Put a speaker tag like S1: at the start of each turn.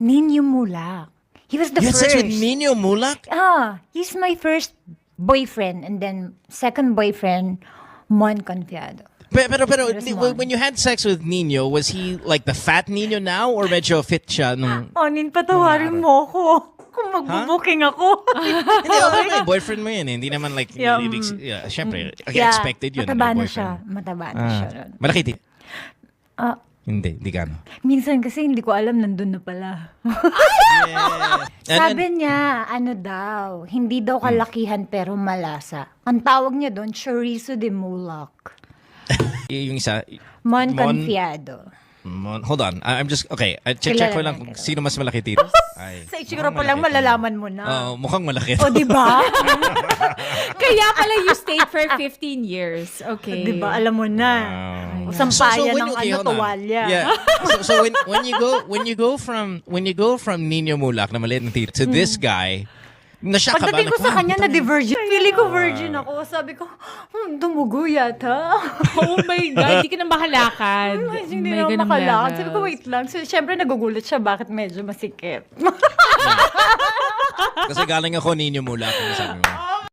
S1: Nino Mulak. He was the
S2: You had
S1: first.
S2: sex with Nino Mulak?
S1: He's my first boyfriend, and then second boyfriend, Mon Confiado.
S2: Pero
S1: Mon.
S2: when you had sex with Nino, was he like the fat Nino now or medyo fit siya nung...
S1: Onin, patawarin mo ko. Kung magbubuking ako.
S2: Hindi, okay na, boyfriend mo yun. Hindi naman like... Siyempre, expected yun.
S1: Mataba na
S2: boyfriend.
S1: siya. Mataba na siya. Ron.
S2: Malaki din? Hindi gano.
S1: Minsan kasi hindi ko alam, nandun na pala.
S2: Yeah.
S1: Sabi niya, ano daw, hindi daw kalakihan pero malasa. Ang tawag niya doon, chorizo de Mulak.
S2: Yung isa...
S1: Mon Confiado.
S2: Hold on. I'm just... Okay. Check ko lang kung sino mas malaki dito. Ay,
S1: Sa itsura pa lang malalaman mo na.
S2: Oo, mukhang malaki.
S1: O, di ba?
S3: Kaya pala you stayed for 15 years. Okay.
S1: Di ba? Alam mo na.
S2: Wow.
S1: Sampayan ng
S2: hold on.
S1: tuwalya.
S2: Yeah. So when you go from Nino Mulak na maliit na tito to this guy, nasya ka ba?
S1: Pagdating ko sa kanya, na-divergent. Feeling ko virgin ako. Sabi ko, dumugo yata.
S3: Oh my God, hindi ka na makalakad.
S1: Hindi
S3: May
S1: na
S3: ganung
S1: makalakad.
S3: levels.
S1: Sabi ko, wait lang. So, syempre, nagugulat siya bakit medyo masikip.
S2: Kasi galing ako Nino Mulak, sabi mo.